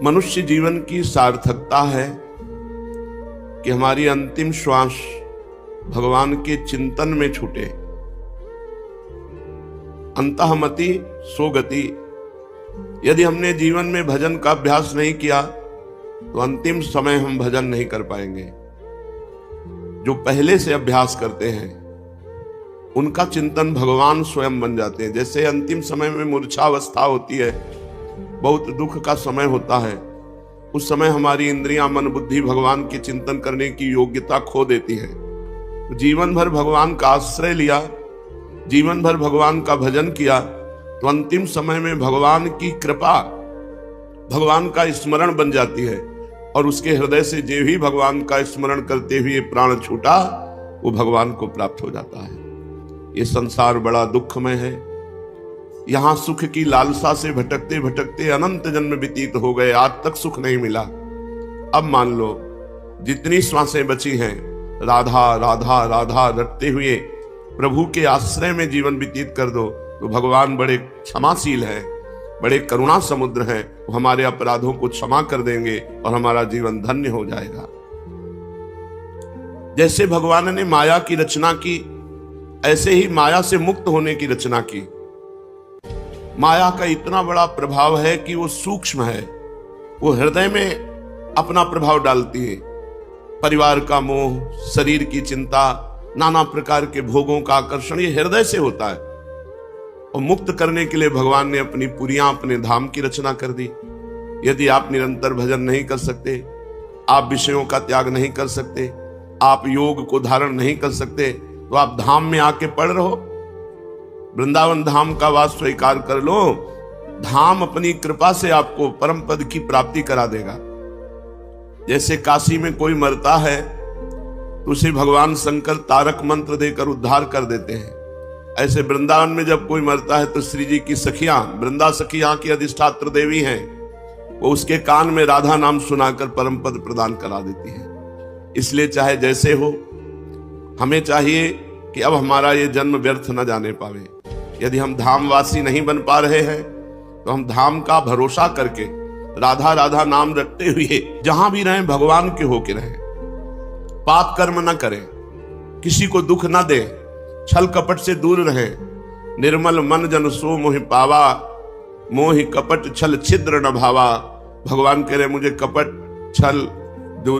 मनुष्य जीवन की सार्थकता है कि हमारी अंतिम श्वास भगवान के चिंतन में छूटे। अंतःमति सो गति। यदि हमने जीवन में भजन का अभ्यास नहीं किया तो अंतिम समय हम भजन नहीं कर पाएंगे। जो पहले से अभ्यास करते हैं उनका चिंतन भगवान स्वयं बन जाते हैं। जैसे अंतिम समय में मूर्छावस्था होती है, बहुत दुख का समय होता है, उस समय हमारी इंद्रियां, मन, बुद्धि भगवान के चिंतन करने की योग्यता खो देती हैं। जीवन भर भगवान का आश्रय लिया, जीवन भर भगवान का भजन किया तो अंतिम समय में भगवान की कृपा, भगवान का स्मरण बन जाती है और उसके हृदय से जो भी भगवान का स्मरण करते हुए प्राण छूटा वो भगवान को प्राप्त हो जाता है। ये संसार बड़ा दुखमय है। यहां सुख की लालसा से भटकते भटकते अनंत जन्म व्यतीत हो गए, आज तक सुख नहीं मिला। अब मान लो जितनी श्वासें बची हैं राधा राधा राधा रटते हुए प्रभु के आश्रय में जीवन व्यतीत कर दो तो भगवान बड़े क्षमाशील हैं, बड़े करुणा समुद्र हैं। वो हमारे अपराधों को क्षमा कर देंगे और हमारा जीवन धन्य हो जाएगा। जैसे भगवान ने माया की रचना की, ऐसे ही माया से मुक्त होने की रचना की। माया का इतना बड़ा प्रभाव है कि वो सूक्ष्म है, वो हृदय में अपना प्रभाव डालती है। परिवार का मोह, शरीर की चिंता, नाना प्रकार के भोगों का आकर्षण, ये हृदय से होता है। और मुक्त करने के लिए भगवान ने अपनी पुरियां, अपने धाम की रचना कर दी। यदि आप निरंतर भजन नहीं कर सकते, आप विषयों का त्याग नहीं कर सकते, आप योग को धारण नहीं कर सकते, तो आप धाम में आके पड़ रहो। वृंदावन धाम का वास स्वीकार कर लो। धाम अपनी कृपा से आपको परम पद की प्राप्ति करा देगा। जैसे काशी में कोई मरता है तो उसे भगवान शंकर तारक मंत्र देकर उद्धार कर देते हैं। ऐसे वृंदावन में जब कोई मरता है तो श्री जी की सखियां, वृंदा सखियां की अधिष्ठात्र देवी हैं, वो उसके कान में राधा नाम सुनाकर परम पद प्रदान करा देती है। इसलिए चाहे जैसे हो, हमें चाहिए कि अब हमारा ये जन्म व्यर्थ न जाने पावे। यदि हम धामवासी नहीं बन पा रहे हैं तो हम धाम का भरोसा करके राधा राधा नाम रटते हुए जहां भी रहें भगवान के होके रहें। पाप कर्म न करें, किसी को दुख न दें, छल कपट से दूर रहें। निर्मल मन जन सो मोहि पावा, मोहि कपट छल छिद्र न भावा। भगवान कह रहे मुझे कपट, छल,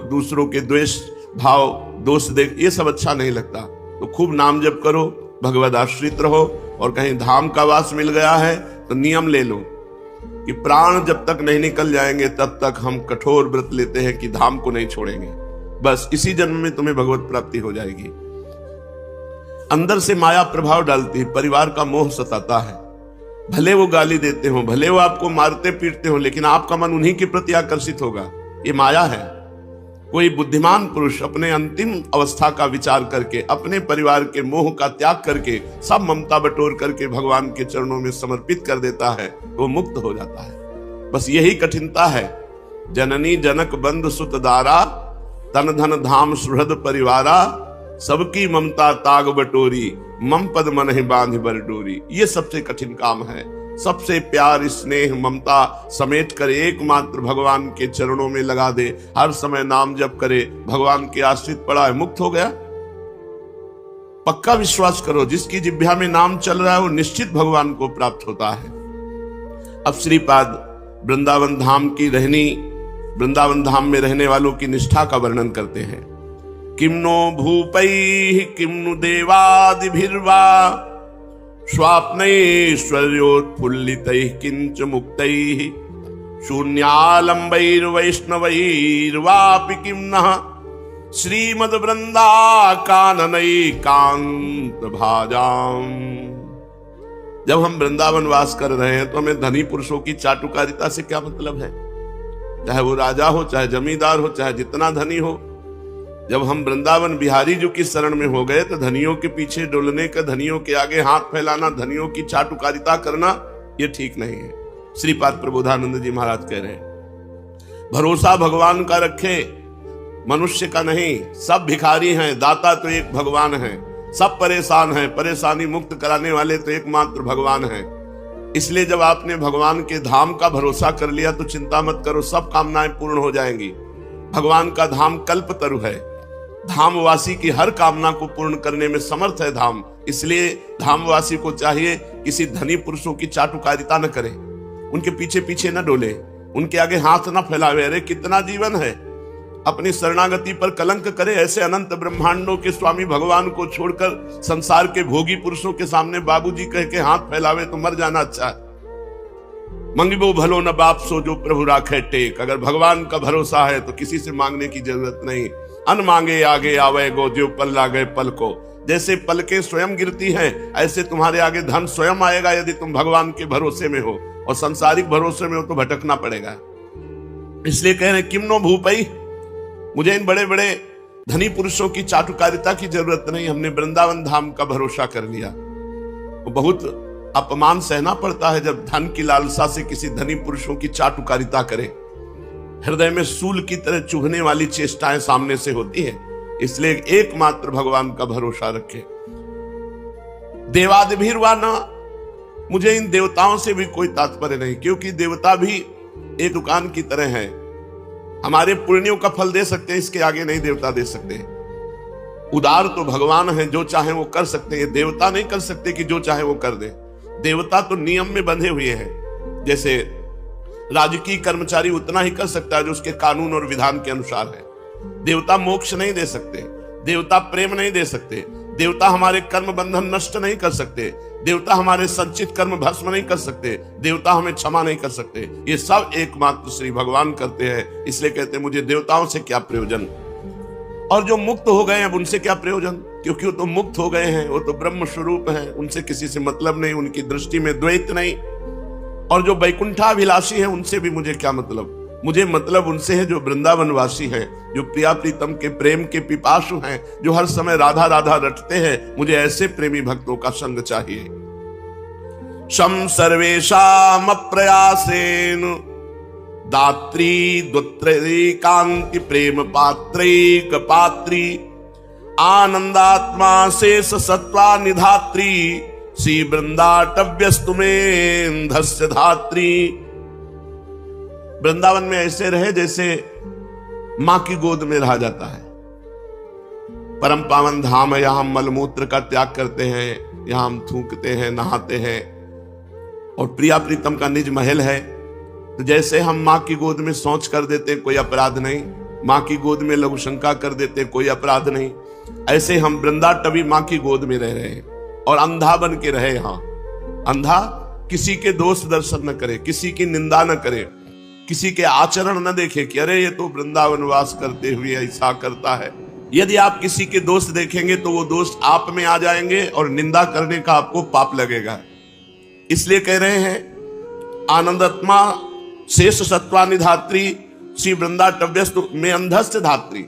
दूसरों के द्वेष भाव, दोष देख, ये सब अच्छा नहीं लगता। तो खूब नाम जप करो, भगवद आश्रित रहो। और कहीं धाम का वास मिल गया है तो नियम ले लो कि प्राण जब तक नहीं निकल जाएंगे तब तक हम कठोर व्रत लेते हैं कि धाम को नहीं छोड़ेंगे। बस इसी जन्म में तुम्हें भगवत प्राप्ति हो जाएगी। अंदर से माया प्रभाव डालती है, परिवार का मोह सताता है। भले वो गाली देते हो, भले वो आपको मारते पीटते हो, लेकिन आपका मन उन्हीं के प्रति आकर्षित होगा। ये माया है। कोई बुद्धिमान पुरुष अपने अंतिम अवस्था का विचार करके, अपने परिवार के मोह का त्याग करके, सब ममता बटोर करके भगवान के चरणों में समर्पित कर देता है तो वो मुक्त हो जाता है। बस यही कठिनता है। जननी जनक बंधु सुत दारा, तन धन धाम सुहृद परिवारा, सबकी ममता ताग बटोरी, मम पद मन ही बांध बर डोरी। ये सबसे कठिन काम है। सबसे प्यार, स्नेह, ममता समेट कर एकमात्र भगवान के चरणों में लगा दे, हर समय नाम जप करे, भगवान के आश्रित पड़ा है, मुक्त हो गया। पक्का विश्वास करो, जिसकी जिह्वा में नाम चल रहा है वो निश्चित भगवान को प्राप्त होता है। अब श्रीपाद वृंदावन धाम की रहनी, वृंदावन धाम में रहने वालों की निष्ठा का वर्णन करते हैं। किम्नो भूपैः किम्नु देवादिभिर्वा, स्वाप्नैश्वर्योत्फुल्लितैः किंच मुक्तैः, शून्यालंबैर्वैष्णवैर्वापि किं नः, श्रीमद्वृंदाकाननैकान्त भाजाम। जब हम वृंदावन वास कर रहे हैं तो हमें धनी पुरुषों की चाटुकारिता से क्या मतलब है? चाहे वो राजा हो, चाहे जमींदार हो, चाहे जितना धनी हो। जब हम वृंदावन बिहारी जी की शरण में हो गए तो धनियों के पीछे डोलने का, धनियों के आगे हाथ फैलाना, धनियों की चाटुकारिता करना, ये ठीक नहीं है। श्रीपाद प्रबोधानंद जी महाराज कह रहे हैं भरोसा भगवान का रखे, मनुष्य का नहीं। सब भिखारी हैं, दाता तो एक भगवान है। सब परेशान हैं, परेशानी मुक्त कराने वाले तो एकमात्र भगवान हैं। इसलिए जब आपने भगवान के धाम का भरोसा कर लिया तो चिंता मत करो, सब कामनाएं पूर्ण हो जाएंगी। भगवान का धाम कल्पतरु है, धामवासी की हर कामना को पूर्ण करने में समर्थ है धाम। इसलिए धामवासी को चाहिए किसी धनी पुरुषों की चाटुकारिता न करे, उनके पीछे पीछे न डोले, उनके आगे हाथ न फैलावे। अरे कितना जीवन है, अपनी शरणागति पर कलंक करे। ऐसे अनंत ब्रह्मांडों के स्वामी भगवान को छोड़कर संसार के भोगी पुरुषों के सामने बाबूजी कह के हाथ फैलावे तो मर जाना अच्छा है। मंगिबो भलो न बाप सो जो प्रभु राखे टेक। अगर भगवान का भरोसा है तो किसी से मांगने की जरूरत नहीं। अन मांगे आगे आवे गो, जो पल लागे पल को। जैसे पलकें स्वयं गिरती हैं, ऐसे तुम्हारे आगे धन स्वयं आएगा यदि तुम भगवान के भरोसे में हो। और सांसारिक भरोसे में हो तो भटकना पड़ेगा। इसलिए कह रहे किमनो भूपई, मुझे इन बड़े बड़े धनी पुरुषों की चाटुकारिता की जरूरत नहीं। हमने वृंदावन धाम का भरोसा कर लिया। तो बहुत अपमान सहना पड़ता है जब धन की लालसा से किसी धनी पुरुषों की चाटुकारिता करे। हृदय में सूल की तरह चुभने वाली चेष्टाएं सामने से होती है। इसलिए एकमात्र भगवान का भरोसा रखे। देवादिभिर्वाना, मुझे इन देवताओं से भी कोई तात्पर्य नहीं, क्योंकि देवता भी एक दुकान की तरह है। हमारे पुण्यों का फल दे सकते हैं, इसके आगे नहीं देवता दे सकते। उदार तो भगवान है, जो चाहे वो कर सकते हैं। देवता नहीं कर सकते कि जो चाहे वो कर दे। देवता तो नियम में बंधे हुए हैं। जैसे राजकीय कर्मचारी उतना ही कर सकता है जो उसके कानून और विधान के अनुसार है। देवता मोक्ष नहीं दे सकते, देवता प्रेम नहीं दे सकते, देवता हमारे कर्म बंधन नष्ट नहीं कर सकते, देवता हमारे संचित कर्म भस्म नहीं कर सकते, देवता हमें क्षमा नहीं कर सकते। ये सब एकमात्र श्री भगवान करते हैं। इसलिए कहते हैं मुझे देवताओं से क्या प्रयोजन। और जो मुक्त हो गए अब उनसे क्या प्रयोजन, क्योंकि वो तो मुक्त हो गए हैं, वो तो ब्रह्म स्वरूप हैं, उनसे किसी से मतलब नहीं, उनकी दृष्टि में द्वैत नहीं। और जो वैकुंठाभिलाषी है उनसे भी मुझे क्या मतलब। मुझे मतलब उनसे है जो वृंदावनवासी हैं, जो प्रिया प्रीतम के प्रेम के पिपासु हैं, जो हर समय राधा राधा रटते हैं। मुझे ऐसे प्रेमी भक्तों का संग चाहिए। शम सर्वेषाम अप्रयासेन दात्री द्वत्रय कांति प्रेम पात्रैक पात्री आनंदात्मा शेष सत्वा निधात्री श्री वृंदाटव्यस्तुमें धस्य धात्री। वृंदावन में ऐसे रहे जैसे मां की गोद में रहा जाता है। परम पावन धाम है, यहां हम मलमूत्र का त्याग करते हैं, यहां हम थूकते हैं, नहाते हैं। और प्रिया प्रीतम का निज महल है। तो जैसे हम मां की गोद में शौच कर देते कोई अपराध नहीं, मां की गोद में लघु शंका कर देते कोई अपराध नहीं, ऐसे हम वृंदाटवी मां की गोद में रह रहे हैं। और अंधा बन के रहे। यहां अंधा किसी के दोष दर्शन न करे, किसी की निंदा न करे, किसी के आचरण न देखे कि अरे ये तो वृंदावन वास करते हुए ऐसा करता है। यदि आप किसी के दोष देखेंगे तो वो दोष आप में आ जाएंगे और निंदा करने का आपको पाप लगेगा। इसलिए कह रहे हैं आनंदात्मा शेष सत्वानि धात्री श्री वृंदाटव्यस्तु में अंधस्य धात्री।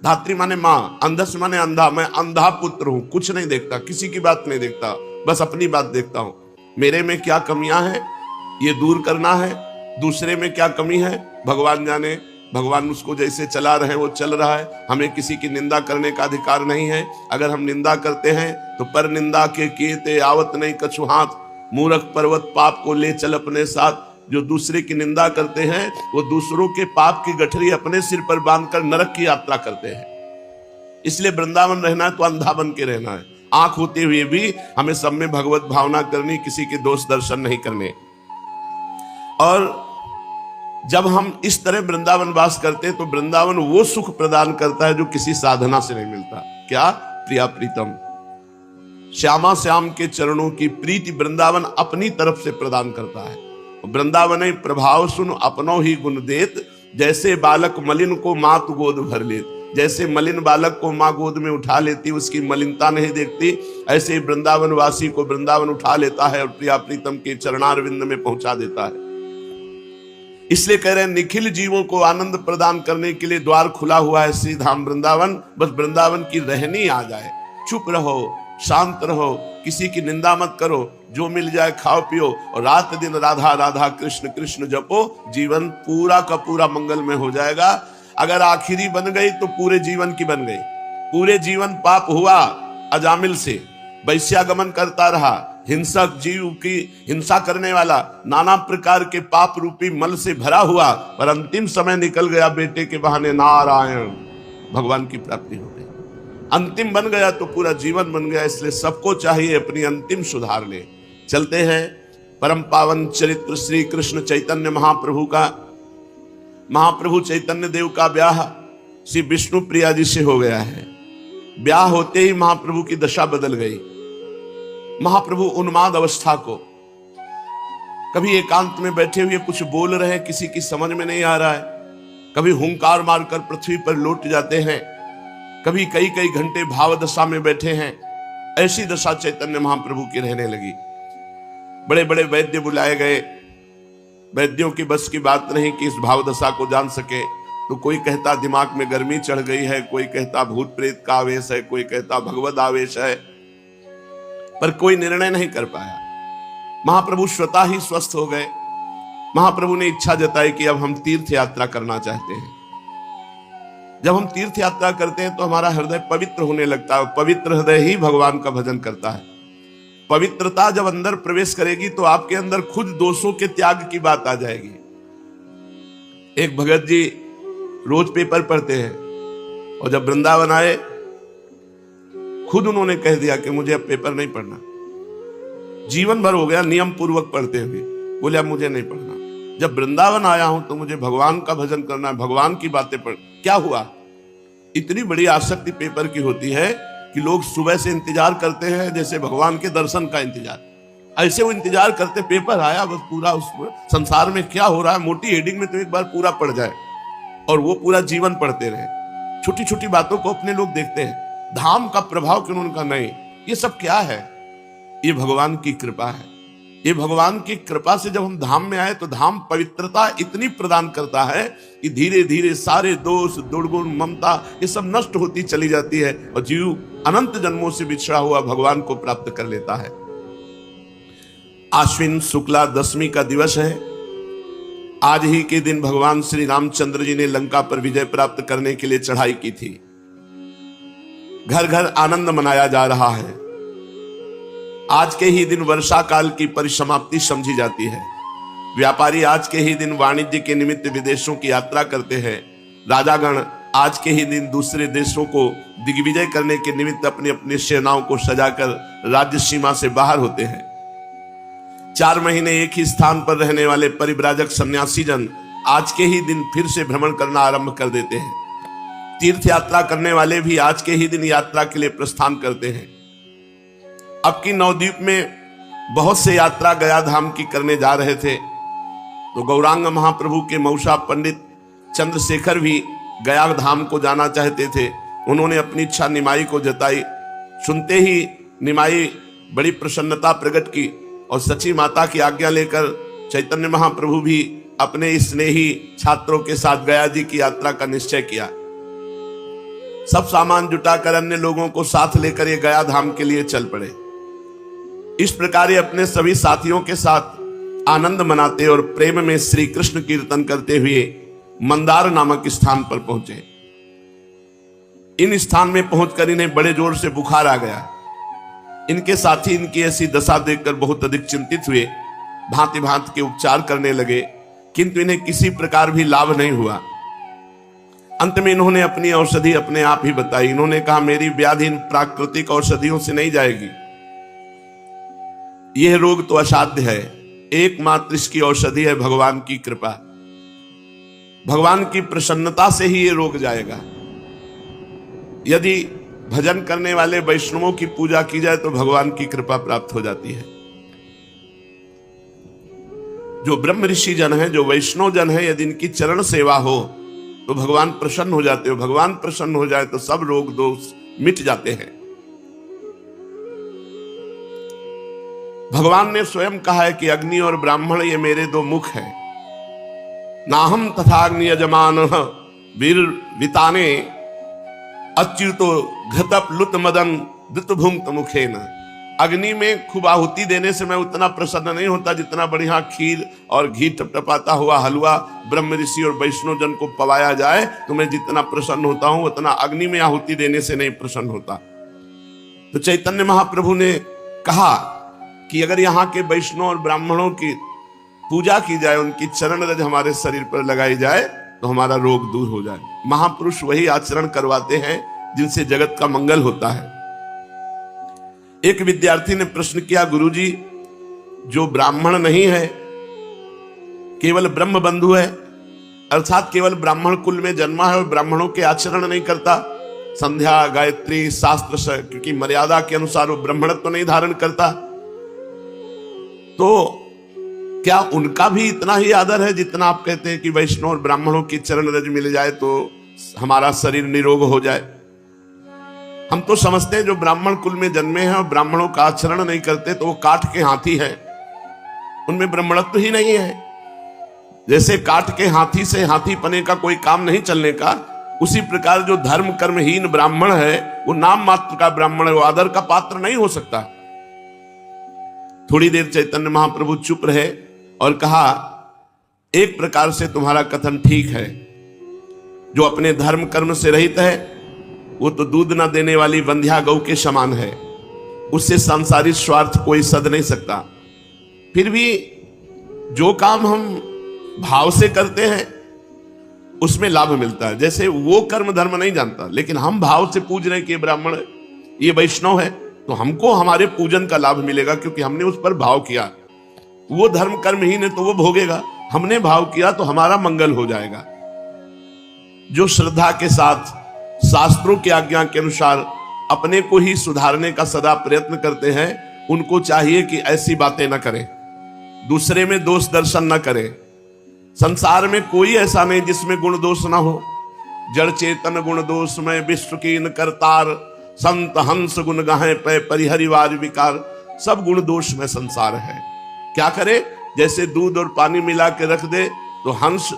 धात्री माने मां, अंधस्य माने अंधा। मैं अंधा पुत्र हूं, कुछ नहीं देखता, किसी की बात नहीं देखता, बस अपनी बात देखता हूं। मेरे में क्या कमियां हैं ये दूर करना है, दूसरे में क्या कमी है भगवान जाने। भगवान उसको जैसे चला रहे वो चल रहा है। हमें किसी की निंदा करने का अधिकार नहीं है। अगर हम निंदा करते हैं तो पर निंदा के कीते आवत नहीं कछु हाथ, मूर्ख पर्वत पाप को ले चल अपने साथ। जो दूसरे की निंदा करते हैं वो दूसरों के पाप की गठरी अपने सिर पर बांधकर नरक की यात्रा करते हैं। इसलिए वृंदावन रहना है तो अंधा बन के रहना है। आंख होते हुए भी हमें सब में भगवत भावना करनी, किसी के दोष दर्शन नहीं करने। और जब हम इस तरह वृंदावन वास करते हैं तो वृंदावन वो सुख प्रदान करता है जो किसी साधना से नहीं मिलता। क्या? प्रिया प्रीतम श्यामा श्याम के चरणों की प्रीति वृंदावन अपनी तरफ से प्रदान करता है। वृंदावन प्रभाव सुन अपनो ही गुण देत, जैसे बालक मलिन को मात गोद भर लेत। जैसे मलिन बालक को मां गोद में उठा लेती, उसकी मलिनता नहीं देखती, ऐसे वृंदावन वासी को वृंदावन उठा लेता है और प्रिया प्रीतम के चरणारविंद में पहुंचा देता है। इसलिए कह रहे हैं निखिल जीवों को आनंद प्रदान करने के लिए द्वार खुला हुआ है श्री धाम वृंदावन। बस वृंदावन की रहनी आ जाए। चुप रहो, शांत रहो, किसी की निंदा मत करो, जो मिल जाए खाओ पियो और रात दिन राधा राधा कृष्ण कृष्ण जपो। जीवन पूरा का पूरा मंगल में हो जाएगा। अगर आखिरी बन गई तो पूरे जीवन की बन गई। पूरे जीवन पाप हुआ, अजामिल से वैश्यागमन करता रहा, हिंसक जीव की हिंसा करने वाला, नाना प्रकार के पाप रूपी मल से भरा हुआ, पर अंतिम समय निकल गया बेटे के बहाने, नारायण, भगवान की प्राप्ति हो गई। अंतिम बन गया तो पूरा जीवन बन गया। इसलिए सबको चाहिए अपनी अंतिम सुधार ले। चलते हैं परम पावन चरित्र श्री कृष्ण चैतन्य महाप्रभु का। महाप्रभु चैतन्य देव का ब्याह श्री विष्णु प्रिया जी से हो गया है। ब्याह होते ही महाप्रभु की दशा बदल गई। महाप्रभु उन्माद अवस्था को, कभी एकांत में बैठे हुए कुछ बोल रहे हैं, किसी की समझ में नहीं आ रहा है, कभी हुंकार मारकर पृथ्वी पर लौट जाते हैं, कभी कई कई घंटे भाव दशा में बैठे हैं। ऐसी दशा चैतन्य महाप्रभु की रहने लगी। बड़े बड़े वैद्य बुलाए गए, वैद्यों की बस की बात नहीं कि इस भाव दशा को जान सके। तो कोई कहता दिमाग में गर्मी चढ़ गई है, कोई कहता भूत प्रेत का आवेश है, कोई कहता भगवत आवेश है, पर कोई निर्णय नहीं कर पाया। महाप्रभु स्वतः ही स्वस्थ हो गए। महाप्रभु ने इच्छा जताई कि अब हम तीर्थ यात्रा करना चाहते हैं। जब हम तीर्थ यात्रा करते हैं तो हमारा हृदय पवित्र होने लगता है। पवित्र हृदय ही भगवान का भजन करता है। पवित्रता जब अंदर प्रवेश करेगी तो आपके अंदर खुद दोषों के त्याग की बात आ जाएगी। एक भगत जी रोज पेपर पढ़ते हैं और जब वृंदावन आए खुद उन्होंने कह दिया कि मुझे अब पेपर नहीं पढ़ना। जीवन भर हो गया नियम पूर्वक पढ़ते हुए, बोले अब मुझे नहीं पढ़ना। जब वृंदावन आया हूं तो मुझे भगवान का भजन करना है, भगवान की बातें पढ़। क्या हुआ? इतनी बड़ी आसक्ति पेपर की होती है कि लोग सुबह से इंतजार करते हैं जैसे भगवान के दर्शन का इंतजार। ऐसे वो इंतजार करते, पेपर आया बस पूरा उस संसार में क्या हो रहा है मोटी हेडिंग में तो एक बार पूरा पढ़ जाए, और वो पूरा जीवन पढ़ते रहे। छोटी छोटी बातों को अपने लोग देखते हैं, धाम का प्रभाव क्यों उनका नहीं। ये सब क्या है? ये भगवान की कृपा है। ये भगवान की कृपा से जब हम धाम में आए तो धाम पवित्रता इतनी प्रदान करता है कि धीरे धीरे सारे दोष, दुर्गुण, ममता ये सब नष्ट होती चली जाती है और जीव अनंत जन्मों से बिछड़ा हुआ भगवान को प्राप्त कर लेता है। आश्विन शुक्ला दशमी का दिवस है। आज ही के दिन भगवान श्री रामचंद्र जी ने लंका पर विजय प्राप्त करने के लिए चढ़ाई की थी। घर घर आनंद मनाया जा रहा है। आज के ही दिन वर्षा काल की परिसमाप्ति समझी जाती है। व्यापारी आज के ही दिन वाणिज्य के निमित्त विदेशों की यात्रा करते हैं। राजागण आज के ही दिन दूसरे देशों को दिग्विजय करने के निमित्त अपनी अपनी सेनाओं को सजाकर राज्य सीमा से बाहर होते हैं। 4 महीने एक ही स्थान पर रहने वाले परिव्राजक सन्यासी जन आज के ही दिन फिर से भ्रमण करना आरंभ कर देते हैं। तीर्थ यात्रा करने वाले भी आज के ही दिन यात्रा के लिए प्रस्थान करते हैं। अब की नवद्वीप में बहुत से यात्रा गया धाम की करने जा रहे थे, तो गौरांग महाप्रभु के मौसा पंडित चंद्रशेखर भी गया धाम को जाना चाहते थे। उन्होंने अपनी इच्छा निमाई को जताई। सुनते ही निमाई बड़ी प्रसन्नता प्रकट की और सची माता की आज्ञा लेकर चैतन्य महाप्रभु भी अपने स्नेही छात्रों के साथ गया जी की यात्रा का निश्चय किया। सब सामान जुटाकर अन्य लोगों को साथ लेकर ये गया धाम के लिए चल पड़े। इस प्रकार ये अपने सभी साथियों के साथ आनंद मनाते और प्रेम में श्री कृष्ण कीर्तन करते हुए मंदार नामक स्थान पर पहुंचे। इन स्थान में पहुंचकर इन्हें बड़े जोर से बुखार आ गया। इनके साथी इनकी ऐसी दशा देखकर बहुत अधिक चिंतित हुए। भांति भांति के उपचार करने लगे, किंतु इन्हें किसी प्रकार भी लाभ नहीं हुआ। अंत में इन्होंने अपनी औषधि अपने आप ही बताई। इन्होंने कहा, मेरी व्याधि इन प्राकृतिक औषधियों से नहीं जाएगी। यह रोग तो असाध्य है, एकमात्र इसकी औषधि है भगवान की कृपा। भगवान की प्रसन्नता से ही यह रोग जाएगा। यदि भजन करने वाले वैष्णवों की पूजा की जाए तो भगवान की कृपा प्राप्त हो जाती है। जो ब्रह्म ऋषि जन है, जो वैष्णव जन है, यदि इनकी चरण सेवा हो तो भगवान प्रसन्न हो जाते हो। भगवान प्रसन्न हो जाए तो सब रोग दोष मिट जाते हैं। भगवान ने स्वयं कहा है कि अग्नि और ब्राह्मण ये मेरे 2 मुख हैं। नाहम तथाग्नि यजमान वीर विताने अच्युतो घतप लुत मदन दुतभुंक्त मुखेन। अग्नि में खूब आहुति देने से मैं उतना प्रसन्न नहीं होता जितना बढ़िया खीर और घी टपटपाता हुआ हलवा ब्रह्म ऋषि और वैष्णव जन को पवाया जाए तो मैं जितना प्रसन्न होता हूं उतना अग्नि में आहुति देने से नहीं प्रसन्न होता। तो चैतन्य महाप्रभु ने कहा कि अगर यहाँ के वैष्णव और ब्राह्मणों की पूजा की जाए, उनकी चरण रज हमारे शरीर पर लगाई जाए तो हमारा रोग दूर हो जाए। महापुरुष वही आचरण करवाते हैं जिनसे जगत का मंगल होता है। एक विद्यार्थी ने प्रश्न किया, गुरुजी, जो ब्राह्मण नहीं है, केवल ब्रह्म बंधु है, अर्थात केवल ब्राह्मण कुल में जन्मा है और ब्राह्मणों के आचरण नहीं करता, संध्या गायत्री शास्त्र क्योंकि मर्यादा के अनुसार वो ब्राह्मणत्व नहीं धारण करता, तो क्या उनका भी इतना ही आदर है जितना आप कहते हैं कि वैष्णव और ब्राह्मणों की चरण रज मिल जाए तो हमारा शरीर निरोग हो जाए? हम तो समझते हैं जो ब्राह्मण कुल में जन्मे हैं और ब्राह्मणों का आचरण नहीं करते तो वो काठ के हाथी है, उनमें ब्राह्मणत्व ही नहीं है। जैसे काठ के हाथी से हाथी पने का कोई काम नहीं चलने का, उसी प्रकार जो धर्म कर्महीन ब्राह्मण है वो नाम मात्र का ब्राह्मण है, वो आदर का पात्र नहीं हो सकता। थोड़ी देर चैतन्य महाप्रभु चुप रहे और कहा, एक प्रकार से तुम्हारा कथन ठीक है, जो अपने धर्म कर्म से रहित है वो तो दूध ना देने वाली बंध्या गौ के समान है, उससे सांसारिक स्वार्थ कोई सद नहीं सकता। फिर भी जो काम हम भाव से करते हैं उसमें लाभ मिलता है। जैसे वो कर्म धर्म नहीं जानता, लेकिन हम भाव से पूज रहे हैं कि ये ब्राह्मण है, ये वैष्णव है, तो हमको हमारे पूजन का लाभ मिलेगा क्योंकि हमने उस पर भाव किया। वो धर्म कर्महीन है तो वो भोगेगा, हमने भाव किया तो हमारा मंगल हो जाएगा। जो श्रद्धा के साथ शास्त्रों की आज्ञा के अनुसार अपने को ही सुधारने का सदा प्रयत्न करते हैं, उनको चाहिए कि ऐसी बातें न करें, दूसरे में दोष दर्शन न करें। संसार में कोई ऐसा नहीं जिसमें गुण दोष ना हो। जड़ चेतन गुण दोष में विश्व कीन करतार, संत हंस गुण गाहे पे परिहरिवार विकार। सब गुण दोष में संसार है। क्या करे? जैसे दूध और पानी मिला के रख दे तो हंस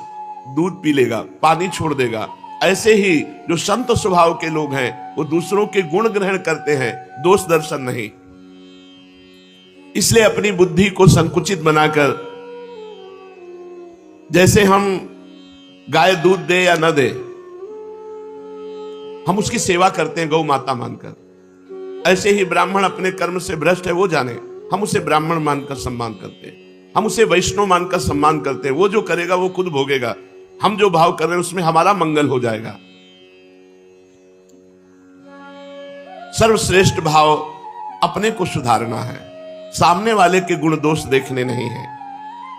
दूध पी लेगा, पानी छोड़ देगा। ऐसे ही जो संत स्वभाव के लोग हैं वो दूसरों के गुण ग्रहण करते हैं, दोष दर्शन नहीं। इसलिए अपनी बुद्धि को संकुचित बनाकर, जैसे हम गाय दूध दे या न दे, हम उसकी सेवा करते हैं गौ माता मानकर, ऐसे ही ब्राह्मण अपने कर्म से भ्रष्ट है वो जाने, हम उसे ब्राह्मण मानकर सम्मान करते हैं, हम उसे वैष्णव मानकर सम्मान करते हैं। वो जो करेगा वो खुद भोगेगा, हम जो भाव कर रहे हैं उसमें हमारा मंगल हो जाएगा। सर्वश्रेष्ठ भाव अपने को सुधारना है, सामने वाले के गुण दोष देखने नहीं है।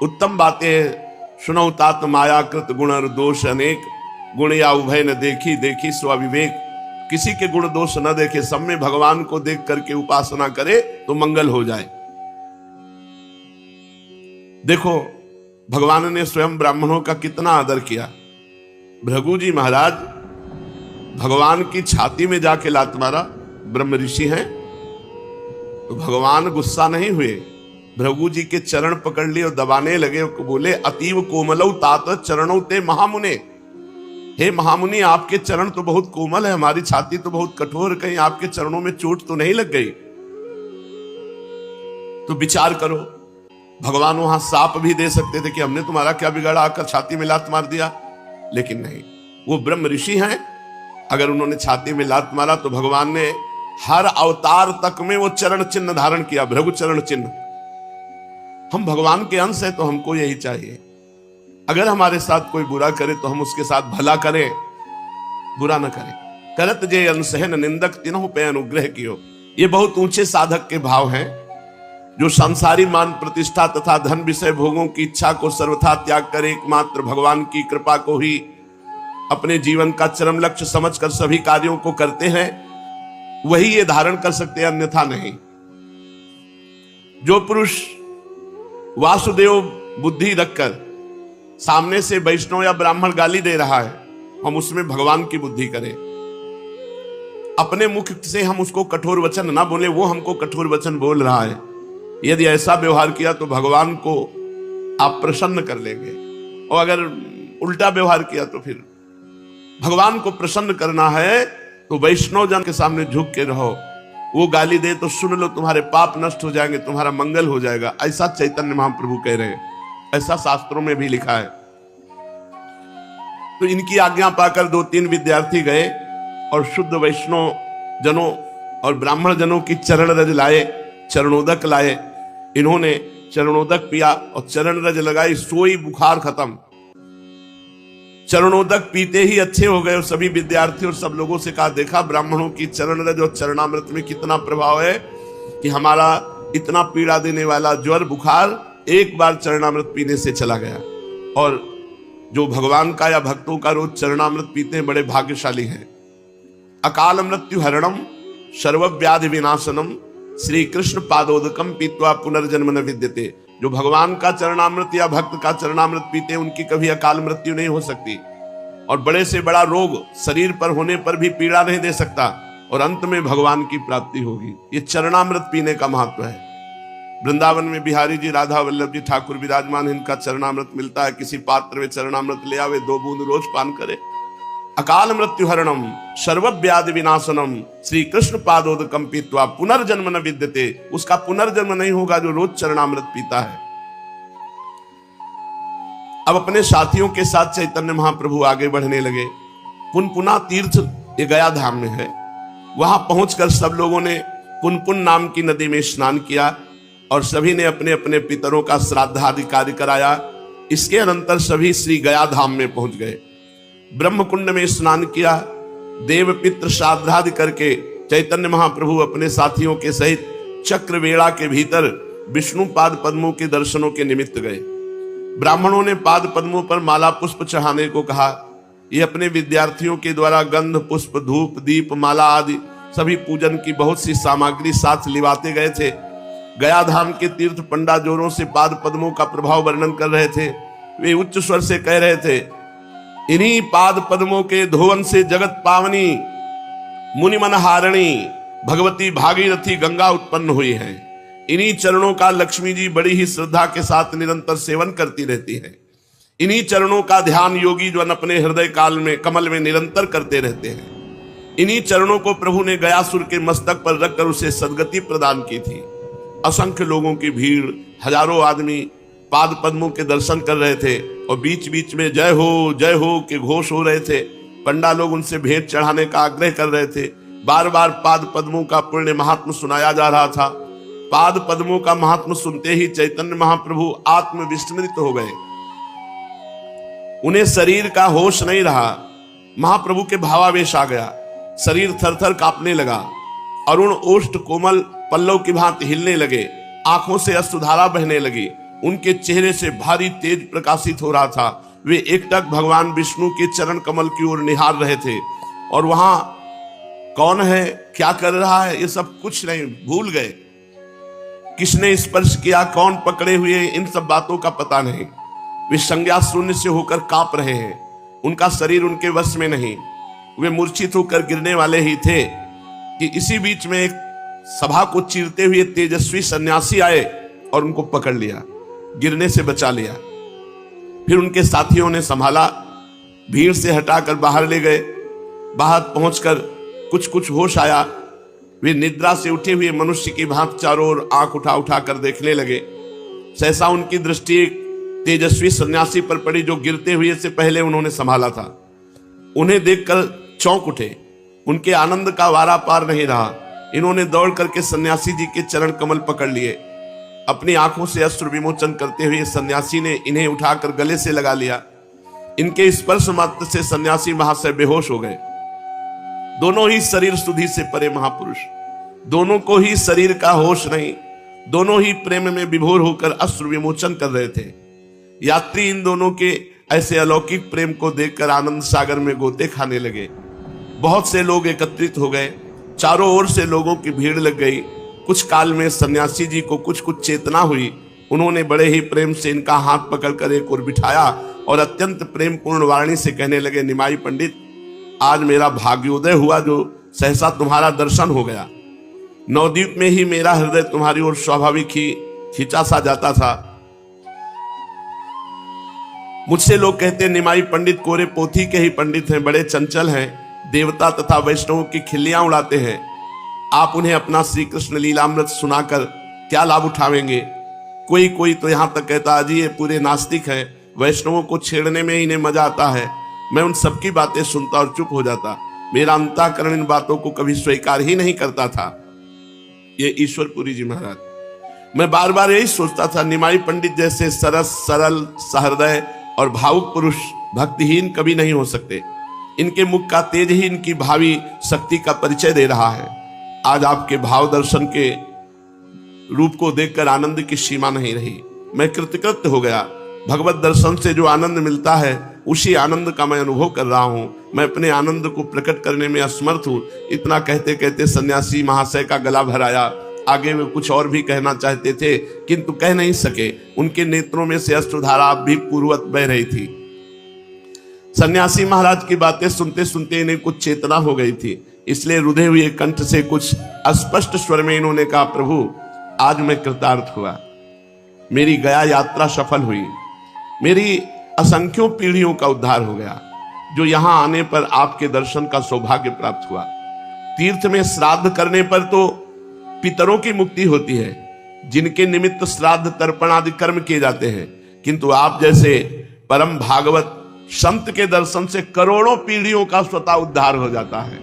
उत्तम बातें सुनो तात माया कृत गुण और दोष अनेक, गुण या उभय न देखी देखी स्वाविवेक। किसी के गुण दोष न देखे, सब में भगवान को देख करके उपासना करे तो मंगल हो जाए। देखो भगवान ने स्वयं ब्राह्मणों का कितना आदर किया। भृगु जी महाराज भगवान की छाती में जाके लात मारा, ब्रह्म ऋषि हैं, तो भगवान गुस्सा नहीं हुए, भृगु जी के चरण पकड़ लिए और दबाने लगे, बोले अतीव कोमलौ तात चरणौ ते महामुने। हे महामुनि, आपके चरण तो बहुत कोमल है, हमारी छाती तो बहुत कठोर, कहीं आपके चरणों में चोट तो नहीं लग गई? तो विचार करो, भगवान वहां साप भी दे सकते थे कि हमने तुम्हारा क्या बिगाड़ा, आकर छाती में लात मार दिया, लेकिन नहीं, वो ब्रह्म ऋषि हैं। अगर उन्होंने छाती में लात मारा तो भगवान ने हर अवतार तक में वो चरण चिन्ह धारण किया, भृगु चरण चिन्ह। हम भगवान के अंश हैं तो हमको यही चाहिए। अगर हमारे साथ कोई बुरा करे तो हम उसके साथ भला करें, बुरा न करें। करत जे अनसहन निंदक तिन्हु पे अनुग्रह कियो। ये बहुत ऊंचे साधक के भाव हैं, जो संसारी मान प्रतिष्ठा तथा धन विषय भोगों की इच्छा को सर्वथा त्याग कर एकमात्र भगवान की कृपा को ही अपने जीवन का चरम लक्ष्य समझकर सभी कार्यों को करते हैं, वही ये धारण कर सकते हैं, अन्यथा नहीं। जो पुरुष वासुदेव बुद्धि रखकर सामने से वैष्णव या ब्राह्मण गाली दे रहा है, हम उसमें भगवान की बुद्धि करें। अपने मुख से हम उसको कठोर वचन ना बोले, वो हमको कठोर वचन बोल रहा है। यदि ऐसा व्यवहार किया तो भगवान को आप प्रसन्न कर लेंगे, और अगर उल्टा व्यवहार किया तो फिर भगवान को प्रसन्न करना है तो वैष्णव जन के सामने झुक के रहो। वो गाली दे तो सुन लो, तुम्हारे पाप नष्ट हो जाएंगे, तुम्हारा मंगल हो जाएगा, ऐसा चैतन्य महाप्रभु कह रहे हैं, ऐसा शास्त्रों में भी लिखा है। तो इनकी आज्ञा पाकर 2-3 विद्यार्थी गए और शुद्ध वैष्णव जनों और ब्राह्मण जनों की चरण रज लाए, चरणोदक लाए। इन्होंने चरणोदक पिया और चरण रज लगाई, सोई बुखार खत्म। चरणोदक पीते ही अच्छे हो गए। और सभी विद्यार्थी और सब लोगों से कहा, देखा ब्राह्मणों की चरण रज और चरणामृत में कितना प्रभाव है कि हमारा इतना पीड़ा देने वाला ज्वर बुखार एक बार चरणामृत पीने से चला गया। और जो भगवान का या भक्तों का रोज चरणामृत पीते हैं बड़े भाग्यशाली हैं। अकाल मृत्यु हरणम सर्वव्याधि विनाशनम श्री कृष्ण पादोदकम पीत्वा पुनर्जन्म न विद्यते। जो भगवान का चरणामृत या भक्त का चरणामृत पीते हैं उनकी कभी अकाल मृत्यु नहीं हो सकती, और बड़े से बड़ा रोग शरीर पर होने पर भी पीड़ा नहीं दे सकता, और अंत में भगवान की प्राप्ति होगी। ये चरणामृत पीने का महत्व है। वृंदावन में बिहारी जी, राधा वल्लभ जी ठाकुर विराजमान, इनका चरणामृत मिलता है। किसी पात्र में चरणामृत ले आवे, 2 बूंद रोज पान करे। अकाल मृत्यु हरणम सर्वव्याधि विनाशनम श्री कृष्ण पादोदकम पीत्वा पुनर्जन्म न विद्यते। उसका पुनर्जन्म नहीं होगा जो रोज चरणामृत पीता है। अब अपने साथियों के साथ चैतन्य महाप्रभु आगे बढ़ने लगे। पुनपुना तीर्थ ये गया धाम में है। वहां पहुंचकर सब लोगों ने पुनपुन नाम की नदी में स्नान किया और सभी ने अपने अपने पितरों का श्राद्धादि कार्य कराया। इसके अनंतर सभी श्री गया धाम में पहुंच गए। ब्रह्मकुंड में स्नान किया। देव पितृ श्राद्धादि करके चैतन्य महाप्रभु अपने साथियों के सहित चक्रवेड़ा के भीतर विष्णु पाद पद्मों के दर्शनों के निमित्त गए। ब्राह्मणों ने पाद पद्मों पर माला पुष्प चढ़ाने को कहा। ये अपने विद्यार्थियों के द्वारा गंध पुष्प धूप दीप माला आदि सभी पूजन की बहुत सी सामग्री साथ लिवाते गए थे। गया धाम के तीर्थ पंडा जोरों से पाद पद्मों का प्रभाव वर्णन कर रहे थे। वे उच्च स्वर से कह रहे थे, इन्हीं पाद पद्मों के धोवन से जगत पावनी मुनि मन हारणी भगवती भागीरथी गंगा उत्पन्न हुई है। इन्हीं चरणों का लक्ष्मी जी बड़ी ही श्रद्धा के साथ निरंतर सेवन करती रहती है। इन्हीं चरणों का ध्यान योगी जन अपने हृदय काल में कमल में निरंतर करते रहते हैं। इन्हीं चरणों को प्रभु ने गयासुर के मस्तक पर रखकर उसे सद्गति प्रदान की थी। असंख्य लोगों की भीड़, हजारों आदमी पाद पद्मों के दर्शन कर रहे थे और बीच बीच में जय हो के घोष हो रहे थे। पंडा लोग उनसे भेंट चढ़ाने का आग्रह कर रहे थे। बार बार पाद पद्मों का पुण्य महात्म सुनाया जा रहा था। पाद पद्मों का महात्म सुनते ही चैतन्य महाप्रभु आत्म विस्मृत हो गए। उन्हें शरीर का होश नहीं रहा। महाप्रभु के भावावेश आ गया। शरीर थरथर कांपने लगा। अरुण ओष्ठ कोमल पल्लव की भांति हिलने लगे। आंखों से अश्रुधारा बहने लगी। उनके चेहरे से भारी तेज प्रकाशित हो रहा था। वे एकटक भगवान विष्णु के चरण कमल की ओर निहार रहे थे और वहां कौन है, क्या कर रहा है, ये सब कुछ नहीं, भूल गए। किसने स्पर्श किया, कौन पकड़े हुए, इन सब बातों का पता नहीं। वे संज्ञा शून्य से होकर कांप रहे हैं। उनका शरीर उनके वश में नहीं। वे मूर्छित होकर गिरने वाले ही थे कि इसी बीच में एक सभा को चीरते हुए तेजस्वी सन्यासी आए और उनको पकड़ लिया, गिरने से बचा लिया। फिर उनके साथियों ने संभाला, भीड़ से हटाकर बाहर ले गए। बाहर पहुंचकर कुछ कुछ होश आया। वे निद्रा से उठे हुए मनुष्य की भांति चारों ओर आंख उठा उठा कर देखने लगे। सहसा उनकी दृष्टि एक तेजस्वी सन्यासी पर पड़ी जो गिरते हुए से पहले उन्होंने संभाला था। उन्हें देखकर चौंक उठे। उनके आनंद का वारा पार नहीं रहा। इन्होंने दौड़ करके सन्यासी जी के चरण कमल पकड़ लिए। अपनी आंखों से अश्रु विमोचन करते हुए सन्यासी ने इन्हें उठाकर गले से लगा लिया। इनके स्पर्श मात्र से सन्यासी महाशय बेहोश हो गए। दोनों ही शरीर सुधि से परे महापुरुष, दोनों को ही शरीर का होश नहीं। दोनों ही प्रेम में विभोर होकर अश्रु विमोचन कर रहे थे। यात्री इन दोनों के ऐसे अलौकिक प्रेम को देखकर आनंद सागर में गोते खाने लगे। बहुत से लोग एकत्रित हो गए। चारों ओर से लोगों की भीड़ लग गई। कुछ काल में सन्यासी जी को कुछ कुछ चेतना हुई। उन्होंने बड़े ही प्रेम से इनका हाथ पकड़कर एक ओर बिठाया और अत्यंत प्रेम पूर्ण वाणी से कहने लगे, निमाई पंडित, आज मेरा भाग्योदय हुआ जो सहसा तुम्हारा दर्शन हो गया। नवद्वीप में ही मेरा हृदय तुम्हारी ओर स्वाभाविक ही खींचा सा जाता था। मुझसे लोग कहते निमाई पंडित कोरे पोथी के ही पंडित हैं, बड़े चंचल हैं, देवता तथा वैष्णवों की खिल्लियां उड़ाते हैं। आप उन्हें अपना श्री कृष्ण लीलामृत सुनाकर क्या लाभ उठावेंगे? कोई कोई तो यहां तक कहता अजी ये पूरे नास्तिक है, वैष्णवों को छेड़ने में इन्हें मजा आता है। मैं उन सबकी बातें सुनता और चुप हो जाता। मेरा अंतःकरण इन बातों को कभी स्वीकार ही नहीं करता था। ये ईश्वरपुरी जी महाराज। मैं बार बार यही सोचता था, निमाई पंडित जैसे सरस, सरल, सहृदय और भावुक पुरुष भक्तिहीन कभी नहीं हो सकते। इनके मुख का तेज ही इनकी भावी शक्ति का परिचय दे रहा है। आज आपके भाव दर्शन के रूप को देखकर आनंद की सीमा नहीं रही। मैं कृतकृत्य हो गया। भगवत दर्शन से जो आनंद मिलता है उसी आनंद का मैं अनुभव कर रहा हूं। मैं अपने आनंद को प्रकट करने में असमर्थ हूं। इतना कहते कहते सन्यासी महाशय का गला भर आया। आगे वे कुछ और भी कहना चाहते थे किंतु कह नहीं सके। उनके नेत्रों में से अश्रुधारा भी पूर्ववत बह रही थी। सन्यासी महाराज की बातें सुनते सुनते इन्हें कुछ चेतना हो गई थी, इसलिए रुधे हुए कंठ से कुछ अस्पष्ट स्वर में इन्होंने कहा, प्रभु आज मैं कृतार्थ हुआ, मेरी गया यात्रा सफल हुई, मेरी असंख्यों पीढ़ियों का उद्धार हो गया। जो यहां आने पर आपके दर्शन का सौभाग्य प्राप्त हुआ। तीर्थ में श्राद्ध करने पर तो पितरों की मुक्ति होती है, जिनके निमित्त श्राद्ध तर्पण आदि कर्म किए जाते हैं, किंतु आप जैसे परम भागवत संत के दर्शन से करोड़ों पीढ़ियों का स्वतः उद्धार हो जाता है।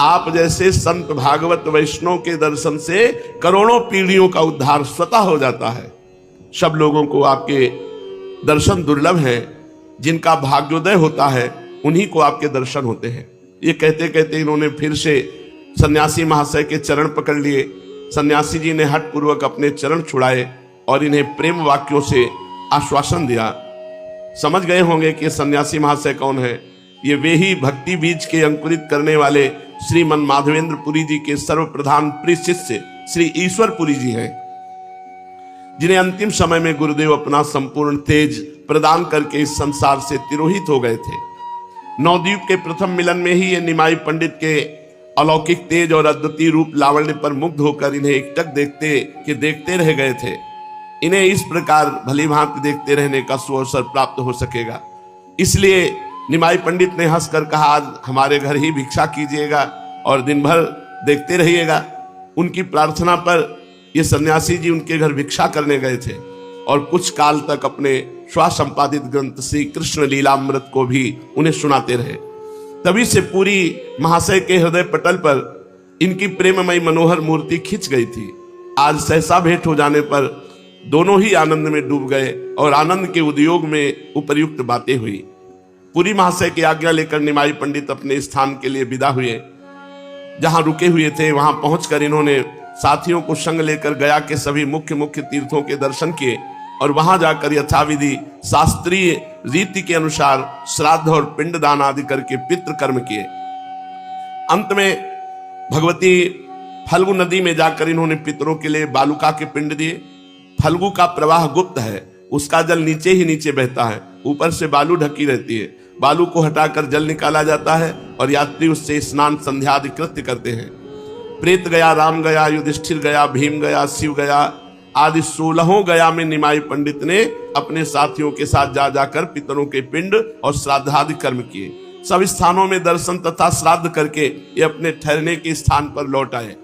आप जैसे संत भागवत वैष्णव के दर्शन से करोड़ों पीढ़ियों का उद्धार स्वतः हो जाता है। सब लोगों को आपके दर्शन दुर्लभ हैं। जिनका भाग्योदय होता है उन्हीं को आपके दर्शन होते हैं। ये कहते कहते इन्होंने फिर से सन्यासी महाशय के चरण पकड़ लिए। सन्यासी जी ने हठ पूर्वक अपने चरण छुड़ाए और इन्हें प्रेम वाक्यों से आश्वासन दिया। समझ गए होंगे कि सन्यासी महाशय कौन है। ये वे ही भक्ति बीज के अंकुरित करने वाले श्रीमन माधवेंद्र पुरी जी के सर्वप्रधान प्रिय शिष्य श्री ईश्वर पुरी जी हैं, जिन्हें अंतिम समय में गुरुदेव अपना संपूर्ण तेज प्रदान करके इस संसार से तिरोहित हो गए थे। नवद्वीप के प्रथम मिलन में ही ये निमाई पंडित के अलौकिक तेज और अद्वितीय रूप लावण्य पर मुग्ध होकर इन्हें एकटक देखते रह गए थे। इन्हें इस प्रकार भली भांति देखते रहने का सुअवसर प्राप्त हो सकेगा, इसलिए निमाई पंडित ने हंसकर कहा, आज हमारे घर ही भिक्षा कीजिएगा और दिन भर देखते रहिएगा। उनकी प्रार्थना पर ये सन्यासी जी उनके घर भिक्षा करने गए थे और कुछ काल तक अपने स्वसंपादित ग्रंथ श्री कृष्ण लीलामृत को भी उन्हें सुनाते रहे। तभी से पूरी महाशय के हृदय पटल पर इनकी प्रेममयी मनोहर मूर्ति खिंच गई थी। आज सहसा भेंट हो जाने पर दोनों ही आनंद में डूब गए और आनंद के उद्योग में उपर्युक्त बातें हुई। पूरी महाशय की आज्ञा लेकर निमाई पंडित अपने स्थान के लिए विदा हुए। जहां रुके हुए थे वहां पहुंचकर इन्होंने साथियों को संग लेकर गया के सभी मुख्य मुख्य तीर्थों के दर्शन किए और वहां जाकर यथाविधि शास्त्रीय रीति के अनुसार श्राद्ध और पिंडदान आदि करके पितृ कर्म किए। अंत में भगवती फल्गु नदी में जाकर इन्होंने पितरों के लिए बालुका के पिंड दिए। फल्गु का प्रवाह गुप्त है, उसका जल नीचे ही नीचे बहता है, ऊपर से बालू ढकी रहती है। बालू को हटाकर जल निकाला जाता है और यात्री उससे स्नान संध्या आदि कृत्य करते हैं। प्रेत गया, राम गया, युधिष्ठिर गया, भीम गया, शिव गया आदि 16 गया में निमाई पंडित ने अपने साथियों के साथ जा जाकर पितरों के पिंड और श्राद्धादि कर्म किए। सब स्थानों में दर्शन तथा श्राद्ध करके ये अपने ठहरने के स्थान पर लौट आए।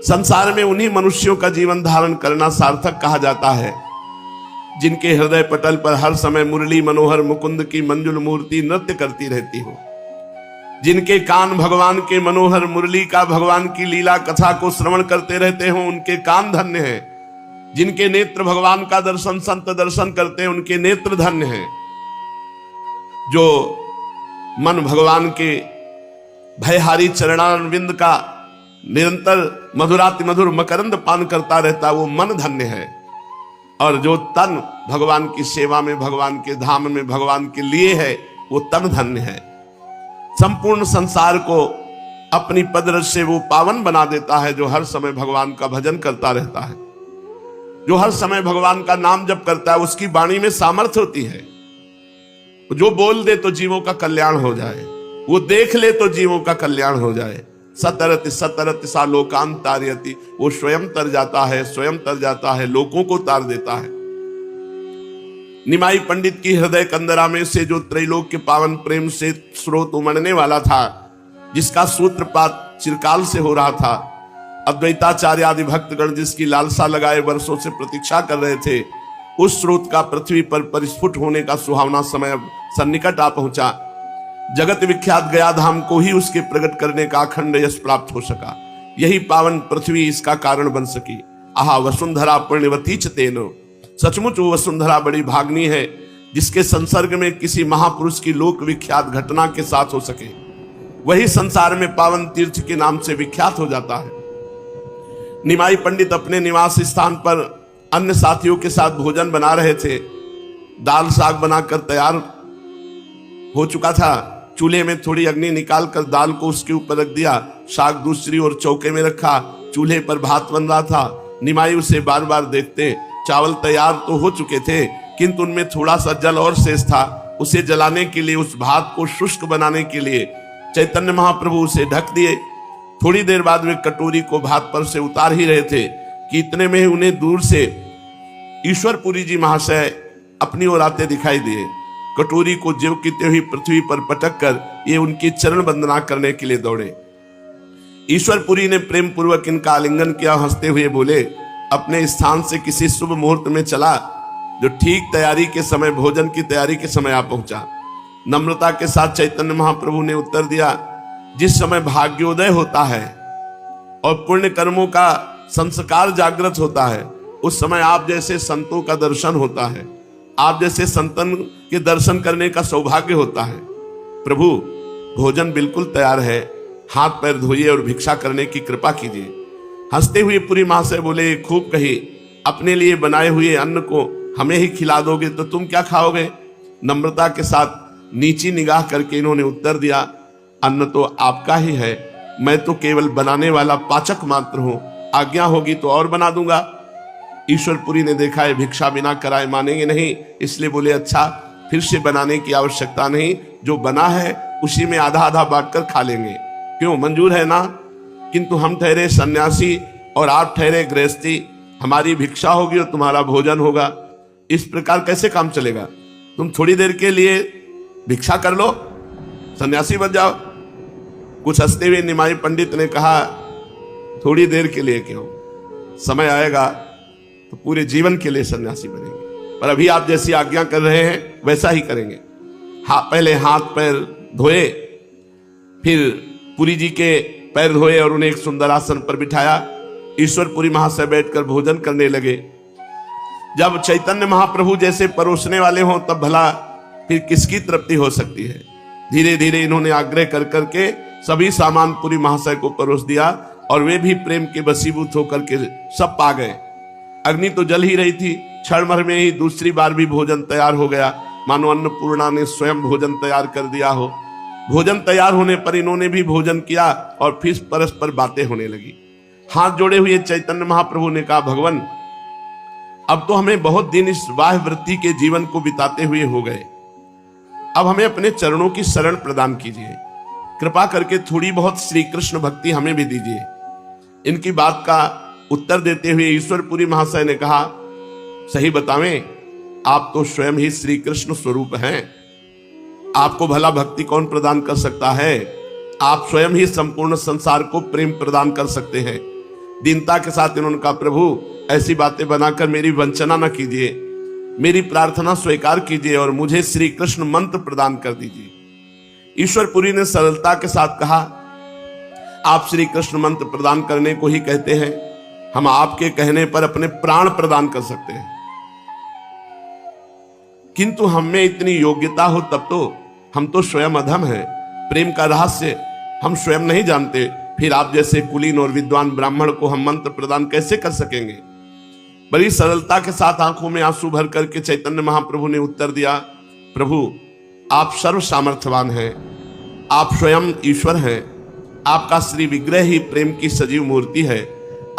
संसार में उन्हीं मनुष्यों का जीवन धारण करना सार्थक कहा जाता है जिनके हृदय पटल पर हर समय मुरली मनोहर मुकुंद की मंजुल मूर्ति नृत्य करती रहती हो, जिनके कान भगवान के मनोहर मुरली का भगवान की लीला कथा को श्रवण करते रहते हो, उनके कान धन्य हैं। जिनके नेत्र भगवान का दर्शन संत दर्शन करते हैं, उनके नेत्र धन्य हैं। जो मन भगवान के भयहारी चरणारविंद का निरंतर मधुराति मधुर मकरंद पान करता रहता, वो मन धन्य है। और जो तन भगवान की सेवा में, भगवान के धाम में, भगवान के लिए है, वो तन धन्य है। संपूर्ण संसार को अपनी पदरज से वो पावन बना देता है जो हर समय भगवान का भजन करता रहता है, जो हर समय भगवान का नाम जप करता है। उसकी वाणी में सामर्थ्य होती है, जो बोल दे तो जीवों का कल्याण हो जाए, वो देख ले तो जीवों का कल्याण हो जाए। सतरति सतरति सा लोकान तारयति, वो स्वयं तर जाता है, स्वयं तर जाता है, लोगों को तार देता है। निमाई पंडित की हृदय कंदरा में से जो त्रैलोक के पावन प्रेम से स्रोत उमड़ने वाला था, जिसका सूत्रपात चिरकाल से हो रहा था, अद्वैताचार्य आदि भक्तगण जिसकी लालसा लगाए वर्षों से प्रतीक्षा कर रहे थे, उस स्रोत का पृथ्वी पर परिस्फुट होने का सुहावना समय अब सन्निकट आ पहुंचा। जगत विख्यात गया धाम को ही उसके प्रकट करने का अखंड यश प्राप्त हो सका। यही पावन पृथ्वी इसका कारण बन सकी। आहा वसुंधरा पुण्यवती च तेनो, सचमुच वो वसुंधरा बड़ी भागनी है जिसके संसर्ग में किसी महापुरुष की लोक विख्यात घटना के साथ हो सके। वही संसार में पावन तीर्थ के नाम से विख्यात हो जाता है। निमाई पंडित अपने निवास स्थान पर अन्य साथियों के साथ भोजन बना रहे थे। दाल साग बनाकर तैयार हो चुका था। चूल्हे में थोड़ी अग्नि निकालकर दाल को उसके ऊपर रख दिया, साग दूसरी ओर चौके में रखा। चूल्हे पर भात बन रहा था। निमाई उसे बार बार देखते। चावल तैयार तो हो चुके थे किंतु उनमें थोड़ा सा जल और शेष था। उसे जलाने के लिए, उस भात को शुष्क बनाने के लिए चैतन्य महाप्रभु उसे ढक दिए। थोड़ी देर बाद वे कटोरी को भात पर से उतार ही रहे थे कि इतने में उन्हें दूर से ईश्वरपुरी जी महाशय अपनी ओर आते दिखाई दिए। कटोरी को ज्यों की त्यों ही पृथ्वी पर पटक कर ये उनकी चरण वंदना करने के लिए दौड़े। ईश्वरपुरी ने प्रेम पूर्वक इनका आलिंगन किया। हंसते हुए बोले, अपने स्थान से किसी शुभ मुहूर्त में चला जो ठीक तैयारी के समय, भोजन की तैयारी के समय आ पहुंचा। नम्रता के साथ चैतन्य महाप्रभु ने उत्तर दिया, जिस समय भाग्योदय होता है और पुण्य कर्मों का संस्कार जागृत होता है उस समय आप जैसे संतों का दर्शन होता है, आप जैसे संतन के दर्शन करने का सौभाग्य होता है। प्रभु भोजन बिल्कुल तैयार है, हाथ पैर धोइए और भिक्षा करने की कृपा कीजिए। हंसते हुए पुरी महाशय बोले, खूब कही, अपने लिए बनाए हुए अन्न को हमें ही खिला दोगे तो तुम क्या खाओगे? नम्रता के साथ नीची निगाह करके इन्होंने उत्तर दिया, अन्न तो आपका ही है, मैं तो केवल बनाने वाला पाचक मात्र हूं, आज्ञा होगी तो और बना दूंगा। ईश्वरपुरी ने देखा है भिक्षा बिना कराए मानेंगे नहीं, इसलिए बोले, अच्छा फिर से बनाने की आवश्यकता नहीं, जो बना है उसी में आधा आधा बांटकर खा लेंगे, क्यों मंजूर है ना? किंतु हम ठहरे सन्यासी और आप ठहरे गृहस्थी, हमारी भिक्षा होगी और तुम्हारा भोजन होगा, इस प्रकार कैसे काम चलेगा? तुम थोड़ी देर के लिए भिक्षा कर लो, सन्यासी बन जाओ। कुछ हंसते हुए निमाई पंडित ने कहा, थोड़ी देर के लिए क्यों, समय आएगा तो पूरे जीवन के लिए सन्यासी बनेंगे, पर अभी आप जैसी आज्ञा कर रहे हैं वैसा ही करेंगे। पहले हाथ पैर धोए, फिर पुरी जी के पैर धोए और उन्हें एक सुंदर आसन पर बिठाया। ईश्वरपुरी महाशय बैठकर भोजन करने लगे। जब चैतन्य महाप्रभु जैसे परोसने वाले हों तब भला फिर किसकी तृप्ति हो सकती है। धीरे धीरे इन्होंने आग्रह कर करके सभी सामान पुरी महाशय को परोस दिया और वे भी प्रेम के वशीभूत होकर के सब पा गए। अग्नि तो जल ही रही थी, क्षण भर में ही दूसरी बार भी भोजन तैयार हो गया, मानो अन्नपूर्णा ने स्वयं भोजन तैयार कर दिया हो। भोजन तैयार होने पर इन्होंने भी भोजन किया और फिर परस्पर बातें होने लगी। हाथ जोड़े हुए चैतन्य महाप्रभु ने कहा, भगवान अब तो हमें बहुत दिन इस बाह्य वृत्ति के जीवन को बिताते हुए हो गए, अब हमें अपने चरणों की शरण प्रदान कीजिए, कृपा करके थोड़ी बहुत श्री कृष्ण भक्ति हमें भी दीजिए। इनकी बात का उत्तर देते हुए ईश्वरपुरी महाशय ने कहा, सही बतावें, आप तो स्वयं ही श्री कृष्ण स्वरूप हैं, आपको भला भक्ति कौन प्रदान कर सकता है? आप स्वयं ही संपूर्ण संसार को प्रेम प्रदान कर सकते हैं। दीनता के साथ इन्होंने कहा, प्रभु ऐसी बातें बनाकर मेरी वंचना न कीजिए, मेरी प्रार्थना स्वीकार कीजिए और मुझे श्री कृष्ण मंत्र प्रदान कर दीजिए। ईश्वरपुरी ने सरलता के साथ कहा, आप श्री कृष्ण मंत्र प्रदान करने को ही कहते हैं, हम आपके कहने पर अपने प्राण प्रदान कर सकते हैं, किंतु हमें इतनी योग्यता हो तब तो, हम तो स्वयं अधम हैं, प्रेम का रहस्य हम स्वयं नहीं जानते, फिर आप जैसे कुलीन और विद्वान ब्राह्मण को हम मंत्र प्रदान कैसे कर सकेंगे? बड़ी सरलता के साथ आंखों में आंसू भर करके चैतन्य महाप्रभु ने उत्तर दिया, प्रभु आप सर्व सामर्थ्यवान हैं, आप स्वयं ईश्वर हैं, आपका श्री विग्रह ही प्रेम की सजीव मूर्ति है,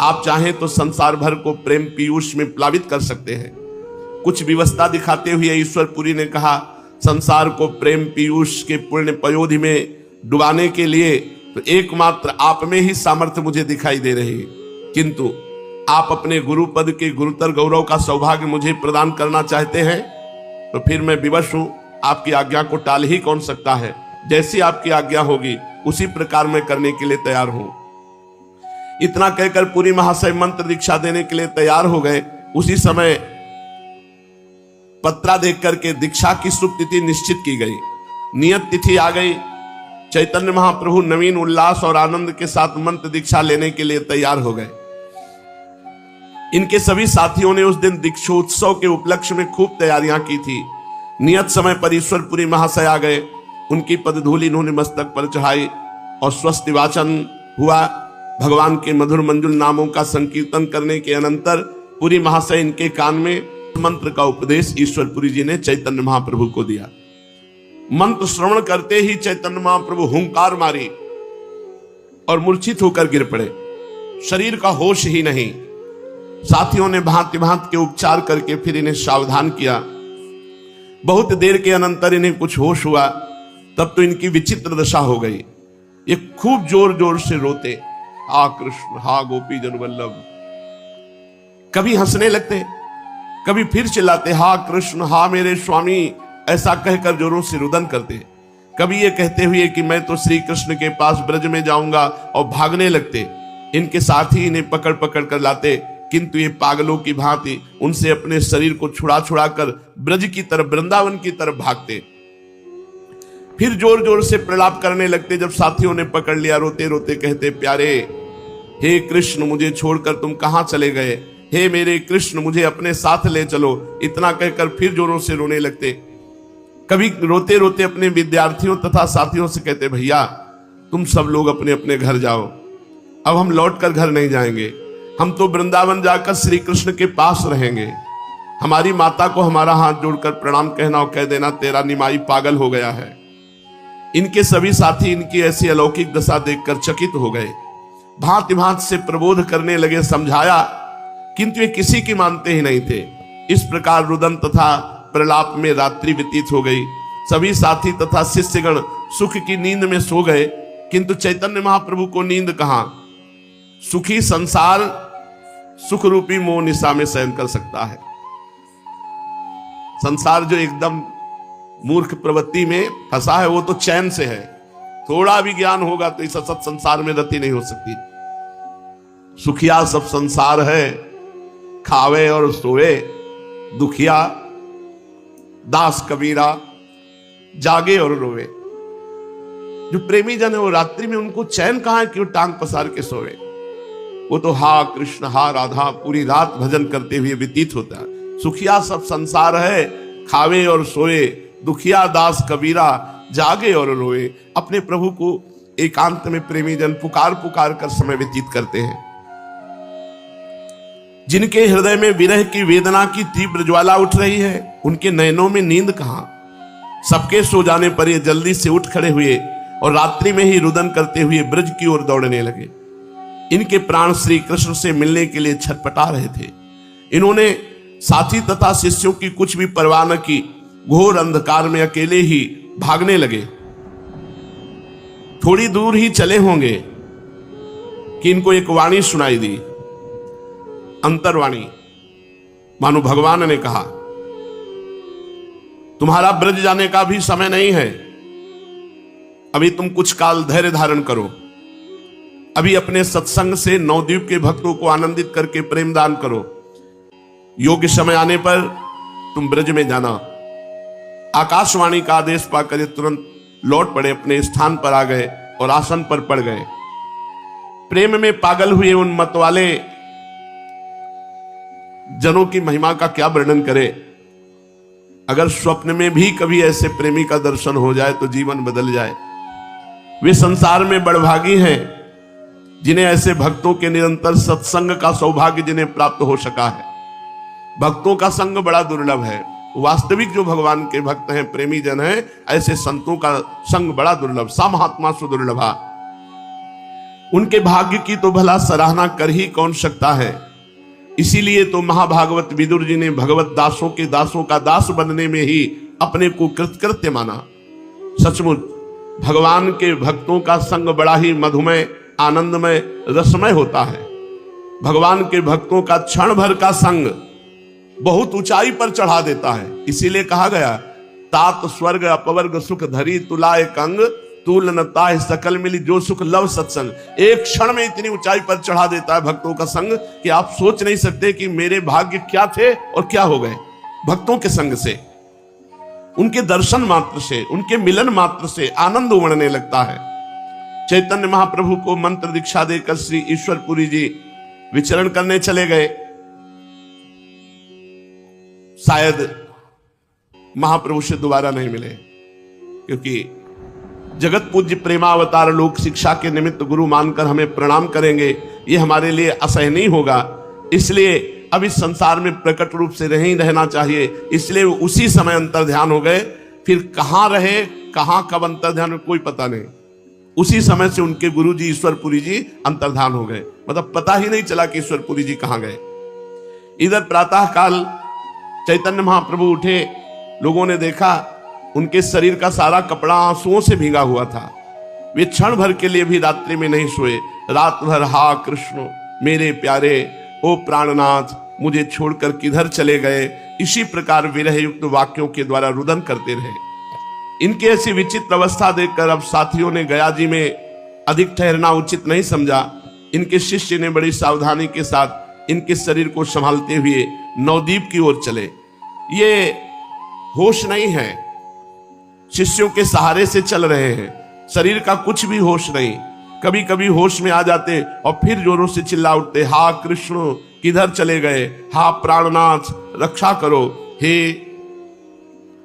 आप चाहें तो संसार भर को प्रेम पीयूष में प्लावित कर सकते हैं। कुछ विवस्था दिखाते हुए ईश्वरपुरी ने कहा, संसार को प्रेम पीयूष के पुण्य पयोधि में डुबाने के लिए तो एकमात्र आप में ही सामर्थ्य मुझे दिखाई दे रही है, किंतु आप अपने गुरु पद के गुरुतर गौरव का सौभाग्य मुझे प्रदान करना चाहते हैं तो फिर मैं विवश हूं, आपकी आज्ञा को टाल ही कौन सकता है? जैसी आपकी आज्ञा होगी उसी प्रकार मैं करने के लिए तैयार हूं। इतना कहकर पुरी महाशय मंत्र दीक्षा देने के लिए तैयार हो गए। उसी समय पत्रा देख करके दीक्षा की शुभ तिथि निश्चित की गई। नियत तिथि आ गई। चैतन्य महाप्रभु नवीन उल्लास और आनंद के साथ मंत्र दीक्षा लेने के लिए तैयार हो गए। इनके सभी साथियों ने उस दिन दीक्षोत्सव के उपलक्ष्य में खूब तैयारियां की थी। नियत समय पर ईश्वरपुरी महाशय आ गए। उनकी पदधूलि इन्होंने मस्तक पर चढ़ाई और स्वस्ति वाचन हुआ। भगवान के मधुर मंजुल नामों का संकीर्तन करने के अनंतर पुरी महाशय इनके कान में मंत्र का उपदेश ईश्वरपुरी जी ने चैतन्य महाप्रभु को दिया। मंत्र श्रवण करते ही चैतन्य महाप्रभु हुंकार मारी और मूर्छित होकर गिर पड़े। शरीर का होश ही नहीं। साथियों ने भांति भांति के उपचार करके फिर इन्हें सावधान किया। बहुत देर के अनंतर इन्हें कुछ होश हुआ। तब तो इनकी विचित्र दशा हो गई। ये खूब जोर जोर से रोते, हा कृष्ण हा गोपी जन वल्लभ। कभी हंसने लगते, कभी फिर चिल्लाते, हा कृष्ण हा मेरे स्वामी, ऐसा कहकर जोरों से रुदन करते। कभी ये कहते हुए कि मैं तो श्री कृष्ण के पास ब्रज में जाऊंगा और भागने लगते। इनके साथी इन्हें पकड़ पकड़ कर लाते, किंतु ये पागलों की भांति उनसे अपने शरीर को छुड़ा छुड़ा कर ब्रज की तरफ, वृंदावन की तरफ भागते। फिर जोर जोर से प्रलाप करने लगते। जब साथियों ने पकड़ लिया, रोते रोते कहते, प्यारे हे कृष्ण मुझे छोड़कर तुम कहां चले गए, हे मेरे कृष्ण मुझे अपने साथ ले चलो। इतना कहकर फिर जोरों से रोने लगते। कभी रोते रोते अपने विद्यार्थियों तथा साथियों से कहते, भैया तुम सब लोग अपने अपने घर जाओ, अब हम लौटकर घर नहीं जाएंगे। हम तो वृंदावन जाकर श्री कृष्ण के पास रहेंगे। हमारी माता को हमारा हाथ जोड़कर प्रणाम कहना और कह देना, तेरा निमाई पागल हो गया है। इनके सभी साथी इनकी ऐसी अलौकिक दशा देखकर चकित हो गए। भांति भांति से प्रबोध करने लगे, समझाया, किंतु ये किसी की मानते ही नहीं थे। इस प्रकार रुदन तथा प्रलाप में रात्रि व्यतीत हो गई। सभी साथी तथा शिष्यगण सुख की नींद में सो गए, किंतु चैतन्य महाप्रभु को नींद कहां। सुखी संसार सुख रूपी मोह निशा में शयन कर सकता है। संसार जो एकदम मूर्ख प्रवृत्ति में फंसा है, वो तो चैन से है। थोड़ा भी ज्ञान होगा तो इस सत संसार में रति नहीं हो सकती। सुखिया सब संसार है, खावे और सोए, दुखिया दास कबीरा जागे और रोवे। जो प्रेमी जन है वो रात्रि में उनको चैन कहां है कि वो टांग पसार के सोवे। वो तो हा कृष्ण हा राधा पूरी रात भजन करते हुए व्यतीत होता है। सुखिया सब संसार है, खावे और सोए, दुखिया दास कबीरा जागे और रोए। अपने प्रभु को एकांत में प्रेमी जन पुकार पुकार कर समय व्यतीत करते हैं। जिनके हृदय में विरह की वेदना की तीव्र ज्वाला उठ रही है, उनके नयनों में नींद कहां। सबके सो जाने पर ये जल्दी से उठ खड़े हुए और रात्रि में ही रुदन करते हुए ब्रज की ओर दौड़ने लगे। इनके प्राण श्री कृष्ण से मिलने के लिए छटपटा रहे थे। इन्होंने साथी तथा शिष्यों की कुछ भी परवाह न की। घोर अंधकार में अकेले ही भागने लगे। थोड़ी दूर ही चले होंगे कि इनको एक वाणी सुनाई दी, अंतर्वाणी। मानो भगवान ने कहा, तुम्हारा ब्रज जाने का भी समय नहीं है, अभी तुम कुछ काल धैर्य धारण करो। अभी अपने सत्संग से नवद्वीप के भक्तों को आनंदित करके प्रेम दान करो। योग्य समय आने पर तुम ब्रज में जाना। आकाशवाणी का आदेश पाकर तुरंत लौट पड़े, अपने स्थान पर आ गए और आसन पर पड़ गए। प्रेम में पागल हुए उन मतवाले जनों की महिमा का क्या वर्णन करे। अगर स्वप्न में भी कभी ऐसे प्रेमी का दर्शन हो जाए तो जीवन बदल जाए। वे संसार में बड़भागी हैं जिन्हें ऐसे भक्तों के निरंतर सत्संग का सौभाग्य जिन्हें प्राप्त हो सका है। भक्तों का संग बड़ा दुर्लभ है। वास्तविक जो भगवान के भक्त हैं, प्रेमी जन हैं, ऐसे संतों का संग बड़ा दुर्लभ। सा महात्मा सुदुर्लभा। उनके भाग्य की तो भला सराहना कर ही कौन सकता है। इसीलिए तो महाभागवत विदुर जी ने भगवत दासों के दासों का दास बनने में ही अपने को कृतकृत्य माना। सचमुच भगवान के भक्तों का संग बड़ा ही मधुमय, आनंदमय, रसमय होता है। भगवान के भक्तों का क्षण भर का संग बहुत ऊंचाई पर चढ़ा देता है। इसीलिए कहा गया, तात स्वर्ग अपवर्ग सुख धरी तुलाए कंग, तूल न ताह सकल मिली जो सुख लव सत्संग। एक क्षण में इतनी ऊंचाई पर चढ़ा देता है भक्तों का संग कि आप सोच नहीं सकते कि मेरे भाग्य क्या थे और क्या हो गए भक्तों के संग से। उनके दर्शन मात्र से, उनके मिलन मात्र से आनंद उमड़ने लगता है। चैतन्य महाप्रभु को मंत्र दीक्षा देकर श्री ईश्वरपुरी जी विचरण करने चले गए। शायद महाप्रभु से दोबारा नहीं मिले, क्योंकि जगत पूज्य प्रेमावतार लोक शिक्षा के निमित्त गुरु मानकर हमें प्रणाम करेंगे, ये हमारे लिए असहनीय होगा। इसलिए अब इस संसार में प्रकट रूप से नहीं रहना चाहिए, इसलिए उसी समय अंतर ध्यान हो गए। फिर कहां रहे, कहां कब अंतर ध्यान, कोई पता नहीं। उसी समय से उनके गुरु जी ईश्वरपुरी जी अंतर्धान हो गए, मतलब पता ही नहीं चला कि ईश्वरपुरी जी कहां गए। इधर प्रातः काल चैतन्य महाप्रभु उठे, लोगों ने देखा उनके शरीर का सारा कपड़ा आंसुओं से भीगा हुआ था। वे क्षण भर के लिए भी रात्रि में नहीं सोए। रात भर हा कृष्ण मेरे प्यारे, ओ प्राणनाथ मुझे छोड़कर किधर चले गए, इसी प्रकार विरह युक्त वाक्यों के द्वारा रुदन करते रहे। इनकी ऐसी विचित्र अवस्था देखकर अब साथियों ने गया जी में अधिक ठहरना उचित नहीं समझा। इनके शिष्य ने बड़ी सावधानी के साथ इनके शरीर को संभालते हुए नवद्वीप की ओर चले। ये होश नहीं है, शिष्यों के सहारे से चल रहे हैं, शरीर का कुछ भी होश नहीं। कभी कभी होश में आ जाते और फिर जोरों से चिल्ला उठते, हा कृष्ण किधर चले गए, हा प्राणनाथ रक्षा करो, हे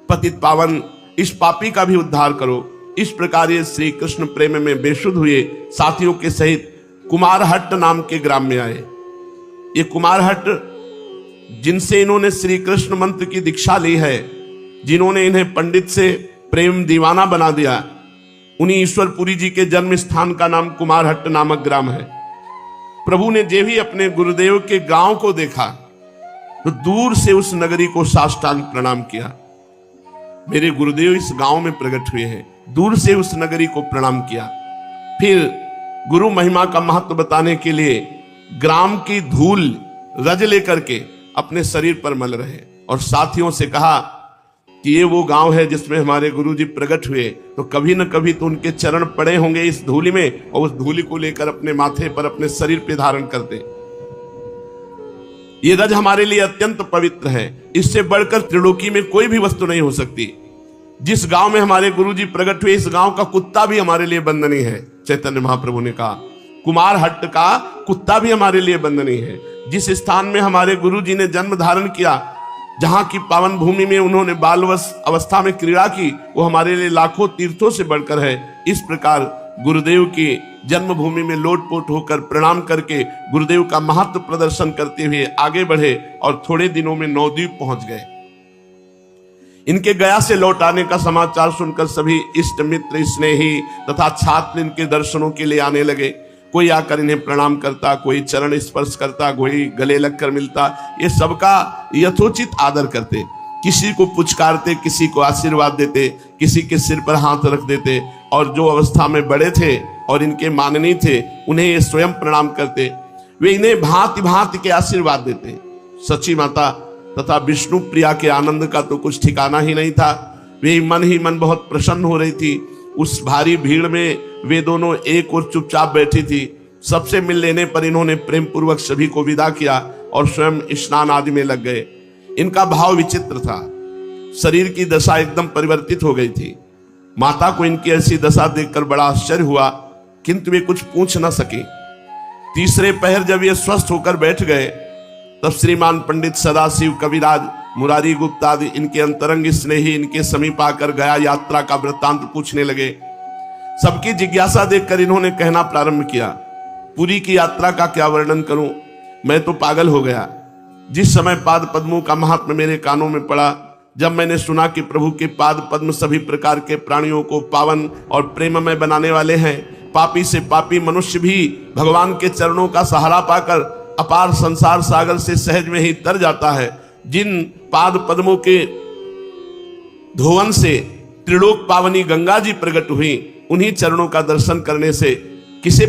पतित पावन इस पापी का भी उद्धार करो। इस प्रकार ये श्री कृष्ण प्रेम में बेसुध हुए साथियों के सहित कुमारहट्ट नाम के ग्राम में आए। ये कुमारहट्ट जिनसे इन्होंने श्री कृष्ण मंत्र की दीक्षा ली है, जिन्होंने इन्हें पंडित से प्रेम दीवाना बना दिया, उन्हीं ईश्वरपुरी जी के जन्म स्थान का नाम कुमारहट्ट नामक ग्राम है। प्रभु ने जे भी अपने गुरुदेव के गांव को देखा तो दूर से उस नगरी को साष्टांग प्रणाम किया। मेरे गुरुदेव इस गांव में प्रकट हुए हैं, दूर से उस नगरी को प्रणाम किया। फिर गुरु महिमा का महत्व बताने के लिए ग्राम की धूल रज लेकर के अपने शरीर पर मल रहे और साथियों से कहा कि ये वो गांव है जिसमें हमारे गुरुजी प्रकट हुए, तो कभी न कभी तो उनके चरण पड़े होंगे इस धूलि में, और उस धूलि को लेकर अपने माथे पर, अपने शरीर पे धारण करते। ये रज हमारे लिए अत्यंत पवित्र है, इससे बढ़कर त्रिलोकी में कोई भी वस्तु नहीं हो सकती। जिस गांव में हमारे गुरुजी प्रकट हुए, इस गांव का कुत्ता भी हमारे लिए बंधनीय है। चैतन्य महाप्रभु ने कहा कुमारहट्ट का कुत्ता भी हमारे लिए बंधनीय है। जिस स्थान में हमारे गुरुजी ने जन्म धारण किया, जहां की पावन भूमि में उन्होंने बालवश अवस्था में क्रीड़ा की, वो हमारे लिए लाखों तीर्थों से बढ़कर है। इस प्रकार गुरुदेव की जन्मभूमि में लोटपोट होकर प्रणाम करके गुरुदेव का महत्व प्रदर्शन करते हुए आगे बढ़े और थोड़े दिनों में नवद्वीप पहुंच गए। इनके गया से लौट आने का समाचार सुनकर सभी इष्ट मित्र, स्नेही तथा छात्र इनके दर्शनों के लिए आने लगे। कोई आकर इन्हें प्रणाम करता, कोई चरण स्पर्श करता, कोई गले लगकर मिलता। ये सबका यथोचित आदर करते, किसी को पुचकारते, किसी को आशीर्वाद देते, किसी के सिर पर हाथ रख देते, और जो अवस्था में बड़े थे और इनके माननीय थे उन्हें ये स्वयं प्रणाम करते। वे इन्हें भांति भांति के आशीर्वाद देते। सची माता तथा विष्णु प्रिया के आनंद का तो कुछ ठिकाना ही नहीं था। वे ही मन बहुत प्रसन्न हो रही थी। उस भारी भीड़ में वे दोनों एक और चुपचाप बैठी थी। सबसे मिल लेने पर इन्होंने प्रेम पूर्वक सभी को विदा किया और स्वयं स्नान आदि में लग गए। इनका भाव विचित्र था, शरीर की दशा एकदम परिवर्तित हो गई थी। माता को इनकी ऐसी दशा देखकर बड़ा आश्चर्य हुआ, किंतु वे कुछ पूछ न सके। तीसरे पहर जब ये स्वस्थ होकर बैठ गए, तब श्रीमान पंडित सदाशिव, कविराज, मुरारी गुप्ता आदि इनके अंतरंग स्नेही इनके समीप आकर गया यात्रा का वृत्तांत पूछने लगे। सबकी जिज्ञासा देखकर इन्होंने कहना प्रारंभ किया, पुरी की यात्रा का क्या वर्णन करूं, मैं तो पागल हो गया। जिस समय पाद पद्मों का महात्म्य मेरे कानों में पड़ा, जब मैंने सुना कि प्रभु के पाद पद्म सभी प्रकार के प्राणियों को पावन और प्रेममय बनाने वाले हैं, पापी से पापी मनुष्य भी भगवान के चरणों का सहारा पाकर अपार संसार सागर से सहज में ही तर जाता है। जिन पाद पद्मों के धोवन से त्रिलोक पावनी गंगा जी प्रकट हुई, उन्हीं चरणों का दर्शन करने से किसे